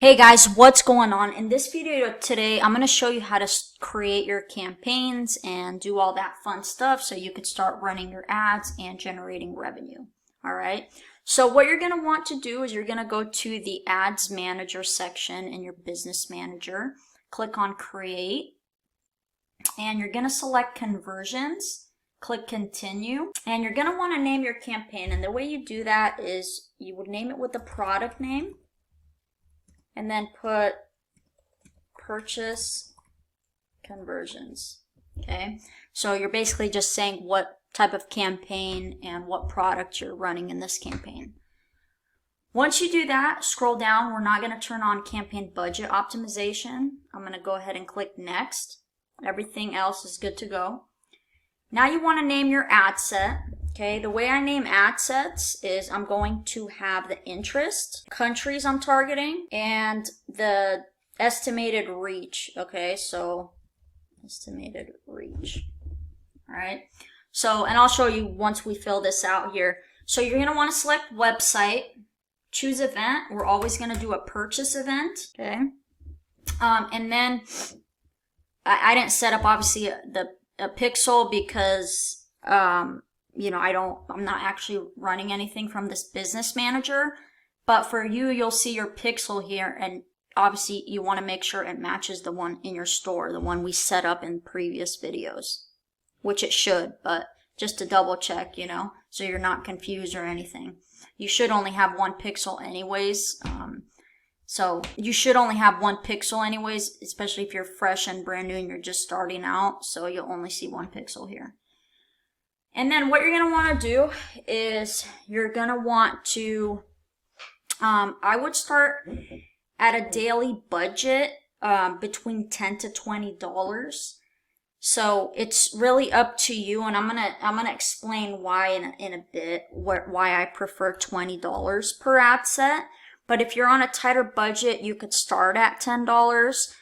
Hey guys, what's going on? In this video today, I'm going to show you how to create your campaigns and do all that fun stuff so you can start running your ads and generating revenue. All right. So what you're going to want to do is you're going to go to the Ads Manager section in your Business Manager, click on Create, and you're going to select Conversions, click Continue, and you're going to want to name your campaign. And the way you do that is you would name it with the product name, and then put purchase conversions. Okay, so you're basically just saying what type of campaign and what product you're running in this campaign. Once you do that, scroll down. We're not going to turn on campaign budget optimization. I'm going to go ahead and click next. Everything else is good to go. Now you want to name your ad set. Okay, the way I name ad sets is I'm going to have the interest, countries I'm targeting, and the estimated reach. Okay, so estimated reach. All right, so, and I'll show you once we fill this out here. So you're going to want to select website, choose event. We're always going to do a purchase event. Okay, and then I didn't set up obviously a pixel because you know, I'm not actually running anything from this Business Manager, but for you, you'll see your pixel here, and obviously you want to make sure it matches the one in your store, the one we set up in previous videos, which it should, but just to double check, you know, so you're not confused or anything. You should only have one pixel anyways, so you should only have one pixel anyways, especially if you're fresh and brand new and you're just starting out, so you'll only see one pixel here. And then what you're going to want to do is you're going to want to, I would start at a daily budget between $10 to $20. So it's really up to you, and I'm gonna explain why in a bit, why I prefer $20 per ad set. But if you're on a tighter budget, you could start at $10.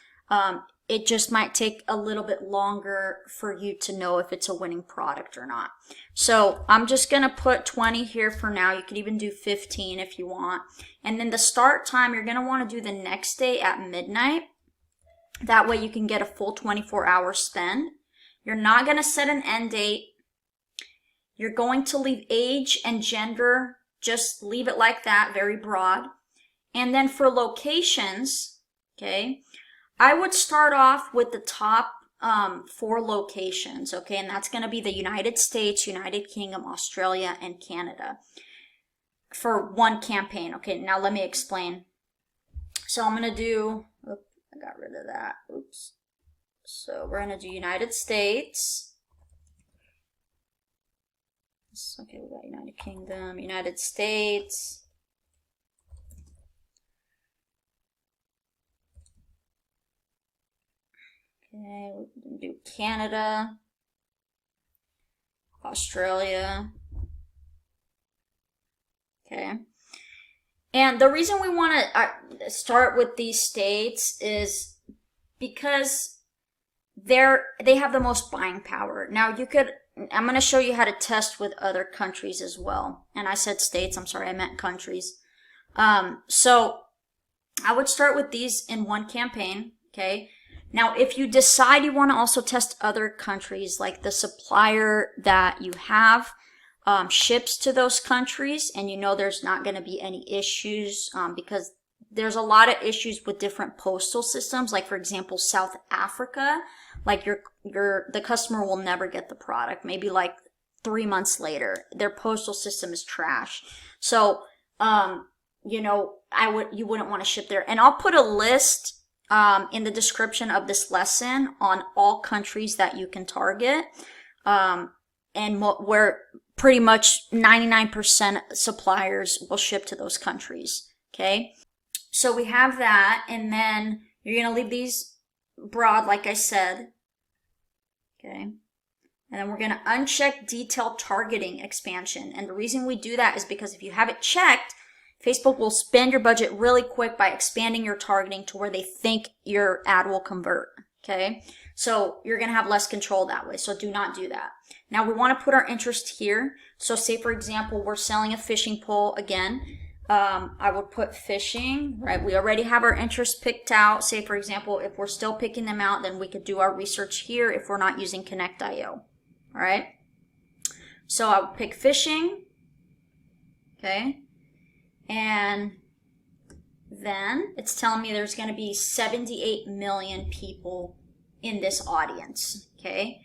It just might take a little bit longer for you to know if it's a winning product or not. So I'm just going to put 20 here for now. You could even do 15 if you want. And then the start time, you're going to want to do the next day at midnight. That way you can get a full 24-hour spend. You're not going to set an end date. You're going to leave age and gender, just leave it like that, very broad. And then for locations, okay, I would start off with the top 4 locations, okay, and that's going to be the United States, United Kingdom, Australia, and Canada for one campaign. Okay, now let me explain. So I'm going to do, oops, I got rid of that, oops. So we're going to do United States. Okay, we got United Kingdom, United States. Okay, we can do Canada, Australia. Okay. And the reason we want to start with these states is because they have the most buying power. Now I'm going to show you how to test with other countries as well. And I said states, I'm sorry, I meant countries. So I would start with these in one campaign, okay? Now, if you decide you want to also test other countries, like the supplier that you have ships to those countries, and you know there's not going to be any issues because there's a lot of issues with different postal systems. Like, for example, South Africa, like the customer will never get the product. Maybe like 3 months later, their postal system is trash. So, you know, you wouldn't want to ship there. And I'll put a list in the description of this lesson on all countries that you can target, and where pretty much 99% suppliers will ship to those countries. Okay, so we have that, and then you're going to leave these broad, like I said. Okay, and then we're going to uncheck detailed targeting expansion, and the reason we do that is because if you have it checked, Facebook will spend your budget really quick by expanding your targeting to where they think your ad will convert, okay? So you're going to have less control that way, so do not do that. Now we want to put our interest here. So say, for example, we're selling a fishing pole again. I would put fishing, right? We already have our interests picked out. Say, for example, if we're still picking them out, then we could do our research here if we're not using Connect.io, all right? So I would pick fishing, okay? And then it's telling me there's going to be 78 million people in this audience, okay?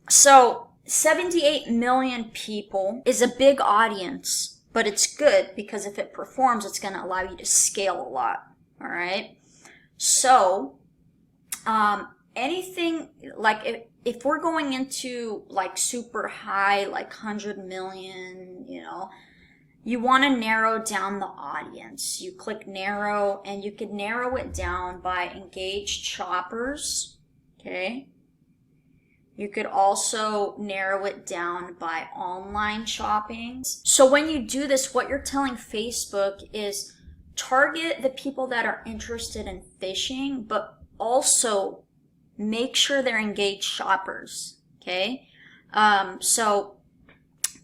So 78 million people is a big audience. But it's good because if it performs, it's going to allow you to scale a lot, all right? So anything, like if we're going into like super high, like 100 million, you know, you want to narrow down the audience. You click narrow, and you can narrow it down by engaged shoppers, okay? You could also narrow it down by online shopping. So when you do this, what you're telling Facebook is target the people that are interested in fishing, but also make sure they're engaged shoppers, okay? So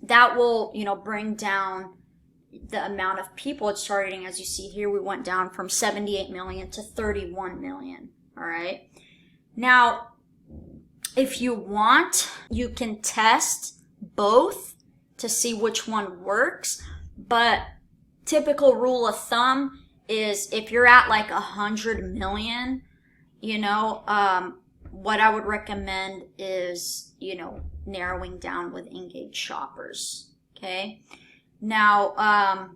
that will, you know, bring down the amount of people it's targeting. As you see here, we went down from 78 million to 31 million, all right? Now, if you want, you can test both to see which one works, but typical rule of thumb is if you're at like 100 million, you know, what I would recommend is, you know, narrowing down with engaged shoppers, okay? Now,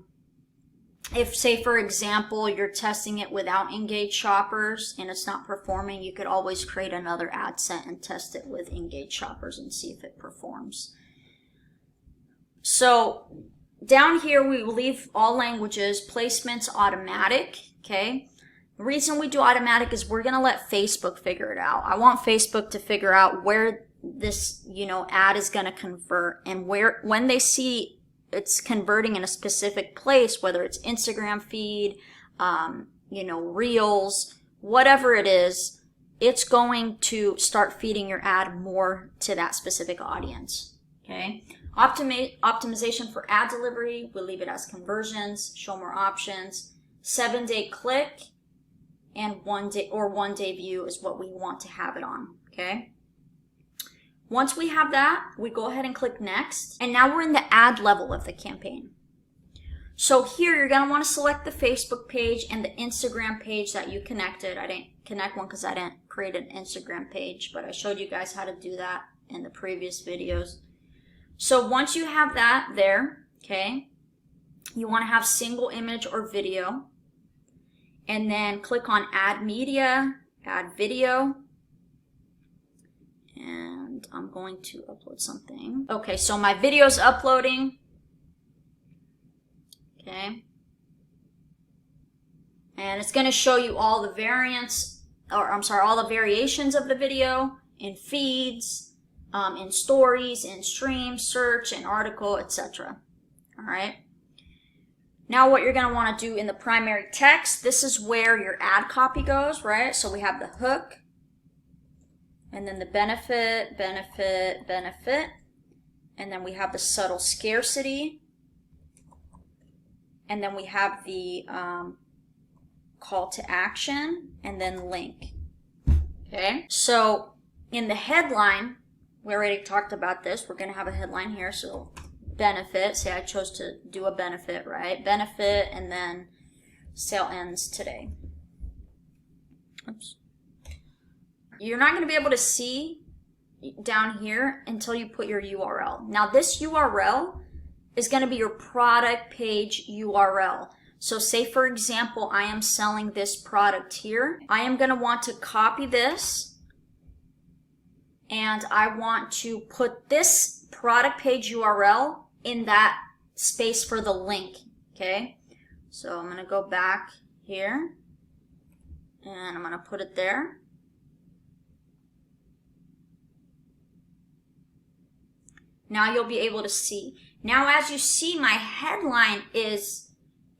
if, say, for example, you're testing it without engaged shoppers and it's not performing, you could always create another ad set and test it with engaged shoppers and see if it performs. So down here, we will leave all languages, placements automatic, okay? The reason we do automatic is we're going to let Facebook figure it out. I want Facebook to figure out where this, you know, ad is going to convert, and where, when they see it's converting in a specific place, whether it's Instagram feed, you know, Reels, whatever it is, it's going to start feeding your ad more to that specific audience, okay? Optimization for ad delivery, we'll leave it as conversions, show more options. 7-day click and 1 day view is what we want to have it on, okay? Once we have that, we go ahead and click next. And now we're in the ad level of the campaign. So here you're going to want to select the Facebook page and the Instagram page that you connected. I didn't connect one because I didn't create an Instagram page, but I showed you guys how to do that in the previous videos. So once you have that there, okay, you want to have single image or video. And then click on add media, add video. And I'm going to upload something. Okay, so my video's uploading. Okay. And it's going to show you all the variants, or I'm sorry, all the variations of the video in feeds, in stories, in streams, search, and article, etc. All right. Now what you're going to want to do in the primary text, this is where your ad copy goes, right? So we have the hook. And then the benefit, benefit, benefit. And then we have the subtle scarcity. And then we have the call to action and then link. Okay, so in the headline, we already talked about this. We're going to have a headline here. So benefit, say I chose to do a benefit, right? Benefit, and then sale ends today. Oops. You're not going to be able to see down here until you put your URL. Now this URL is going to be your product page URL. So say for example, I am selling this product here. I am going to want to copy this and I want to put this product page URL in that space for the link, okay? So I'm going to go back here and I'm going to put it there. Now you'll be able to see. Now as you see, my headline is,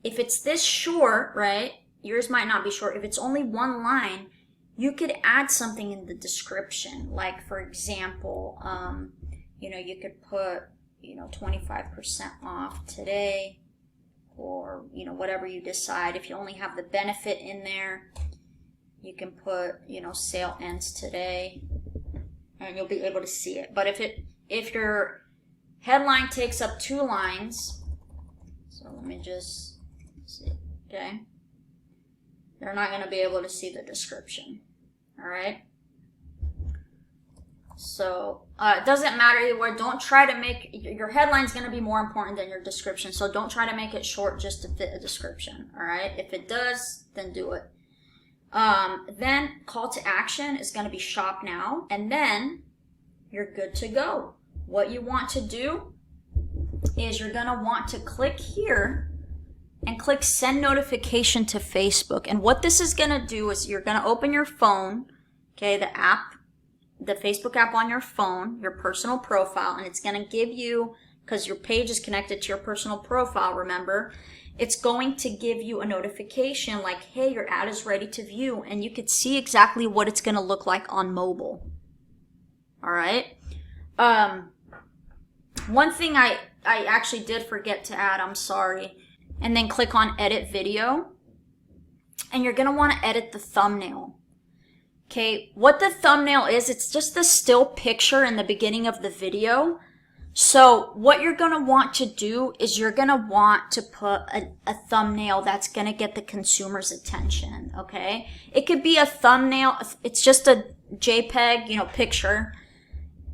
if it's this short, right, yours might not be short. If it's only one line, you could add something in the description. Like for example, you know, you could put, you know, 25% off today, or, you know, whatever you decide. If you only have the benefit in there, you can put, you know, sale ends today, and you'll be able to see it. But if your headline takes up 2 lines, so let me just see, okay? They're not going to be able to see the description, all right? So it doesn't matter either way. Don't try to make, your headline's going to be more important than your description. So don't try to make it short just to fit a description, all right? If it does, then do it. Then call to action is going to be shop now, and then you're good to go. What you want to do is you're going to want to click here and click send notification to Facebook. And what this is going to do is you're going to open your phone, okay, the app, the Facebook app on your phone, your personal profile, and it's going to give you, because your page is connected to your personal profile, remember, it's going to give you a notification like, hey, your ad is ready to view, and you could see exactly what it's going to look like on mobile. All right. One thing I actually did forget to add, I'm sorry, and then click on edit video, and you're going to want to edit the thumbnail. Okay, what the thumbnail is, it's just the still picture in the beginning of the video. So what you're going to want to do is you're going to want to put a thumbnail that's going to get the consumer's attention, okay? It could be a thumbnail, it's just a JPEG, you know, picture.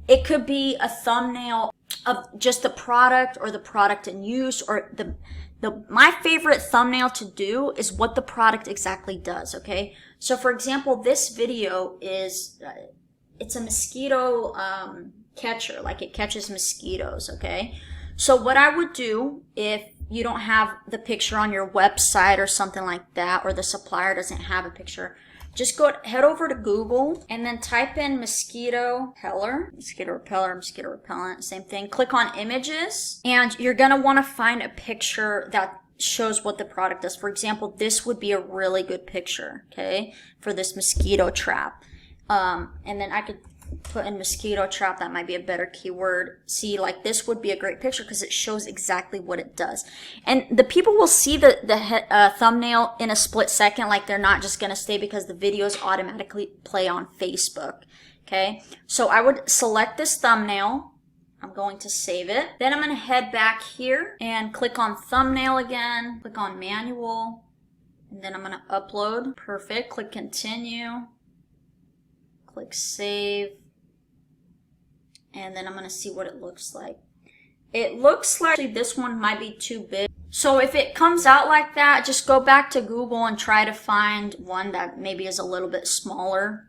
It could be a thumbnail of just the product or the product in use, or my favorite thumbnail to do is what the product exactly does, okay? So for example, this video is, it's a mosquito catcher, like it catches mosquitoes, okay? So what I would do if you don't have the picture on your website or something like that, or the supplier doesn't have a picture, just head over to Google and then type in mosquito repellent, same thing. Click on images, and you're gonna wanna find a picture that shows what the product does. For example, this would be a really good picture, okay, for this mosquito trap. And then I could put in mosquito trap, that might be a better keyword. See, like this would be a great picture because it shows exactly what it does. And the people will see the thumbnail in a split second, like they're not just going to stay because the videos automatically play on Facebook, okay? So I would select this thumbnail. I'm going to save it. Then I'm going to head back here and click on thumbnail again, click on manual, and then I'm going to upload. Perfect. Click continue. Click save. And then I'm going to see what it looks like. It looks like this one might be too big. So if it comes out like that, just go back to Google and try to find one that maybe is a little bit smaller.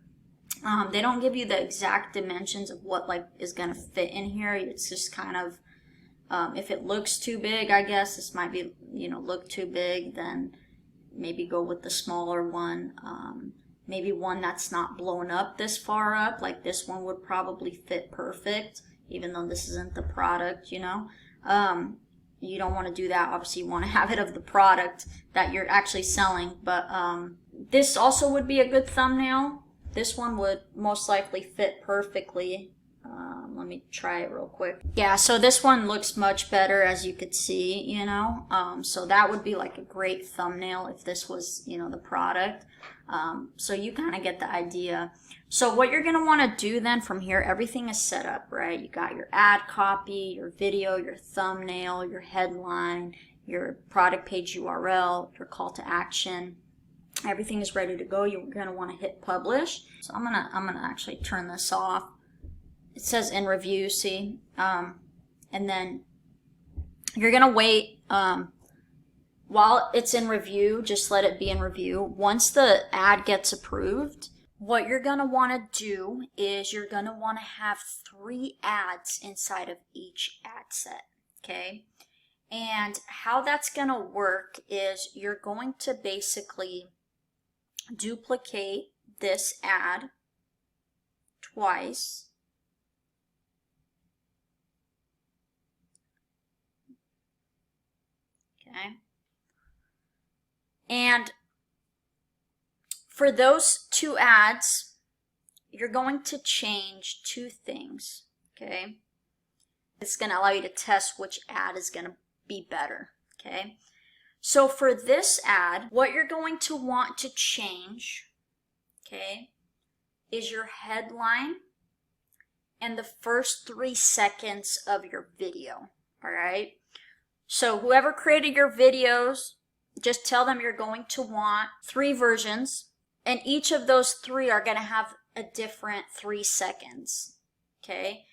They don't give you the exact dimensions of what like is going to fit in here. It's just kind of, if it looks too big, I guess this might be, you know, look too big, then maybe go with the smaller one. Maybe one that's not blown up this far up, like this one would probably fit perfect, even though this isn't the product, you know. You don't want to do that. Obviously, you want to have it of the product that you're actually selling. But this also would be a good thumbnail. This one would most likely fit perfectly. Let me try it real quick. Yeah, so this one looks much better, as you could see, you know. So that would be like a great thumbnail if this was, you know, the product. So you kind of get the idea. So what you're going to want to do then from here, everything is set up, right? You got your ad copy, your video, your thumbnail, your headline, your product page URL, your call to action. Everything is ready to go. You're going to want to hit publish. So I'm gonna actually turn this off. It says in review, see? And then you're going to wait while it's in review. Just let it be in review. Once the ad gets approved, what you're going to want to do is you're going to want to have 3 ads inside of each ad set, okay? And how that's going to work is you're going to basically duplicate this ad twice. Okay. And for those 2 ads, you're going to change 2 things, okay? It's going to allow you to test which ad is going to be better, okay? So for this ad, what you're going to want to change, okay, is your headline and the first 3 seconds of your video, all right? So whoever created your videos, just tell them you're going to want 3 versions, and each of those 3 are going to have a different 3 seconds, okay?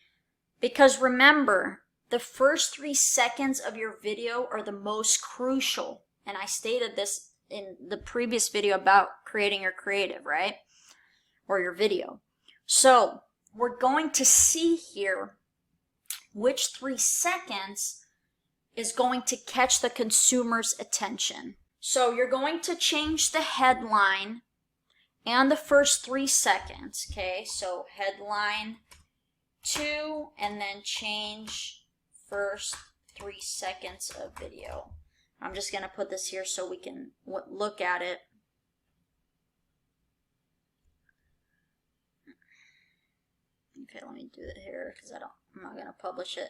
Because remember, the first 3 seconds of your video are the most crucial. And I stated this in the previous video about creating your creative, right? Or your video. So we're going to see here which 3 seconds is going to catch the consumer's attention. So you're going to change the headline and the first 3 seconds, okay? So headline 2, and then change first 3 seconds of video. I'm just going to put this here so we can look at it. Okay, let me do it here because I'm not going to publish it.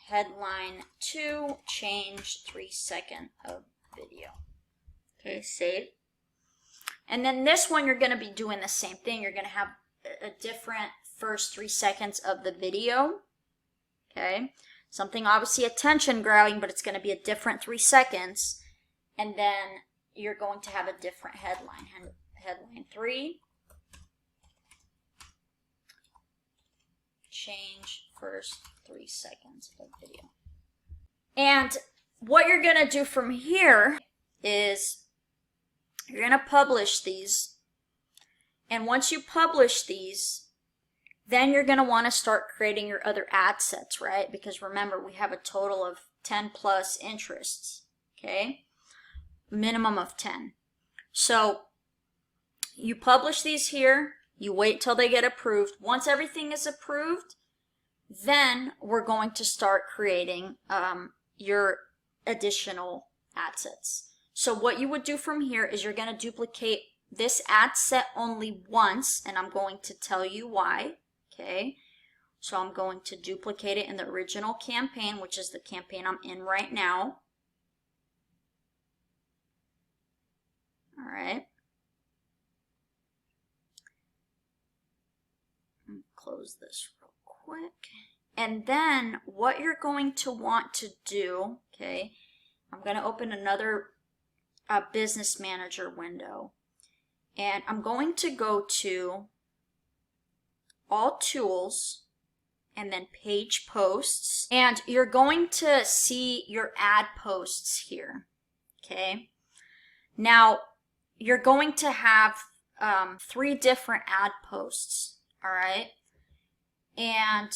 Headline 2, change 3 second of video. Okay, save. And then this one you're going to be doing the same thing. You're going to have a different first 3 seconds of the video. Okay, something obviously attention grabbing, but it's going to be a different 3 seconds. And then you're going to have a different headline. Headline 3, change first 3 seconds of video. And what you're going to do from here is you're going to publish these. And once you publish these, then you're going to want to start creating your other ad sets, right? Because remember, we have a total of 10 plus interests, okay? Minimum of 10. So you publish these here. You wait till they get approved. Once everything is approved, then we're going to start creating your additional ad sets. So what you would do from here is you're going to duplicate this ad set only once, and I'm going to tell you why, okay? So I'm going to duplicate it in the original campaign, which is the campaign I'm in right now. All right. Close this real quick. And then what you're going to want to do, okay, I'm going to open another business manager window. And I'm going to go to all tools and then page posts. And you're going to see your ad posts here, okay? Now, you're going to have 3 different ad posts, all right? And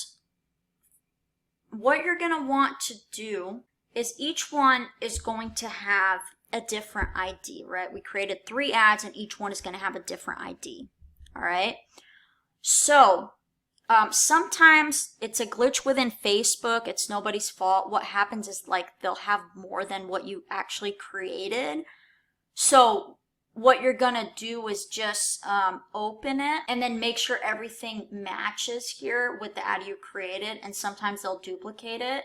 what you're going to want to do is each one is going to have a different ID, right? We created 3 ads and each one is going to have a different ID, all right? So sometimes it's a glitch within Facebook. It's nobody's fault. What happens is like they'll have more than what you actually created. So what you're going to do is just open it and then make sure everything matches here with the ad you created. And sometimes they'll duplicate it.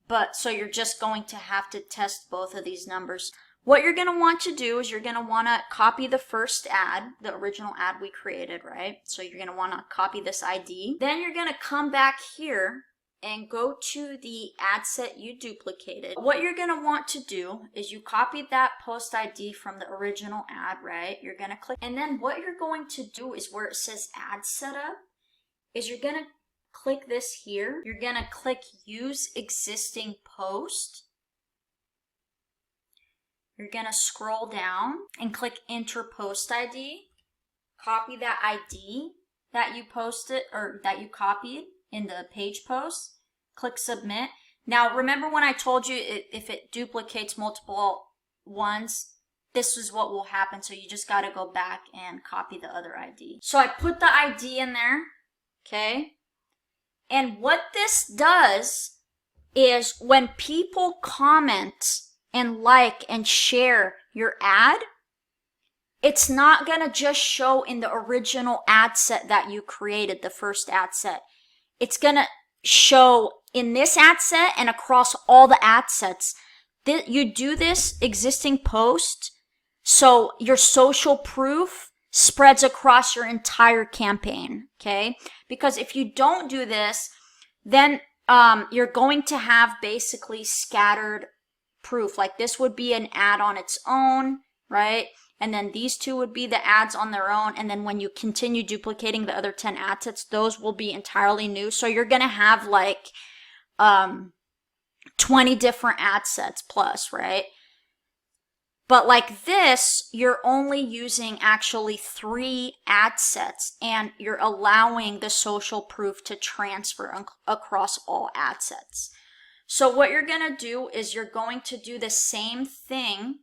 But so you're just going to have to test both of these numbers. What you're going to want to do is you're going to want to copy the first ad, the original ad we created, right? So you're going to want to copy this ID. Then you're going to come back here and go to the ad set you duplicated. What you're going to want to do is you copied that post ID from the original ad, right? You're going to click. And then what you're going to do is where it says ad setup is you're going to click this here. You're going to click use existing post. You're going to scroll down and click enter post ID. Copy that ID that you posted or that you copied in the page post. Click submit. Now remember when I told you if it duplicates multiple ones, this is what will happen. So you just got to go back and copy the other ID. So I put the ID in there, okay? And what this does is when people comment and like and share your ad, it's not going to just show in the original ad set that you created, the first ad set. It's going to show in this ad set and across all the ad sets. you do this existing post so your social proof spreads across your entire campaign, okay? Because if you don't do this, then you're going to have basically scattered proof. Like this would be an ad on its own, right? And then these two would be the ads on their own. And then when you continue duplicating the other 10 ad sets, those will be entirely new. So you're going to have like 20 different ad sets plus, right? But like this, you're only using actually 3 ad sets, and you're allowing the social proof to transfer across all ad sets. So what you're going to do is you're going to do the same thing.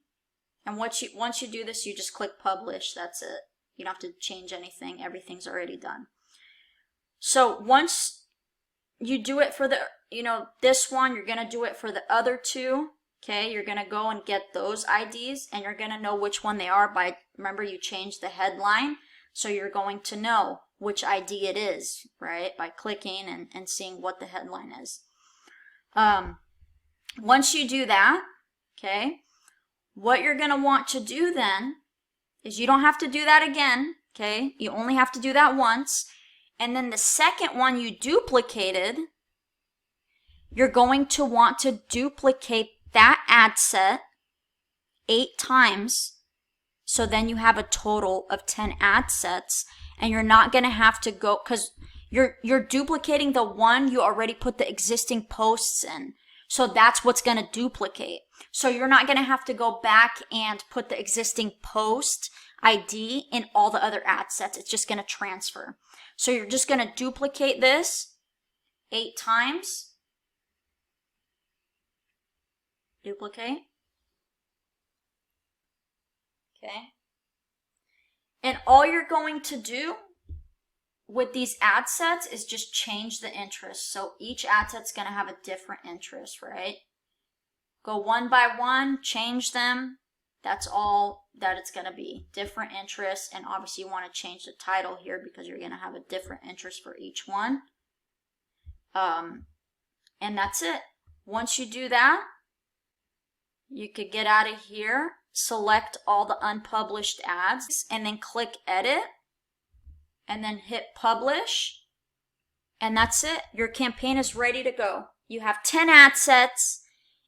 And once you do this, you just click publish. That's it. You don't have to change anything. Everything's already done. So once you do it for the, this one, you're going to do it for the other 2. Okay, you're going to go and get those IDs, and you're going to know which one they are by, remember you changed the headline, so you're going to know which ID it is, right, by clicking and seeing what the headline is. Once you do that, okay, what you're going to want to do then is you don't have to do that again, okay, you only have to do that once, and then the second one you duplicated, you're going to want to duplicate that ad set 8 times, so then you have a total of 10 ad sets, and you're not going to have to go, because you're duplicating the one you already put the existing posts in, so that's what's going to duplicate. So you're not going to have to go back and put the existing post ID in all the other ad sets. It's just going to transfer. So you're just going to duplicate this 8 times. Duplicate. Okay. And all you're going to do with these ad sets is just change the interest. So each ad set's going to have a different interest, right? Go one by one, change them. That's all that it's going to be. Different interests. And obviously you want to change the title here because you're going to have a different interest for each one. And that's it. Once you do that, you could get out of here, select all the unpublished ads, and then click edit, and then hit publish, and that's it. Your campaign is ready to go. You have 10 ad sets,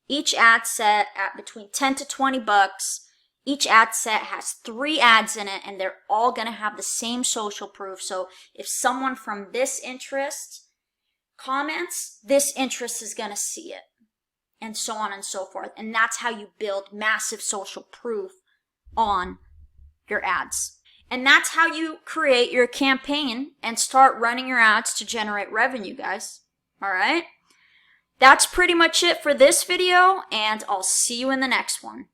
each ad set at between 10 to 20 bucks. Each ad set has 3 ads in it, and they're all going to have the same social proof. So if someone from this interest comments, this interest is going to see it. And so on and so forth. And that's how you build massive social proof on your ads. And that's how you create your campaign and start running your ads to generate revenue, guys. All right? That's pretty much it for this video, and I'll see you in the next one.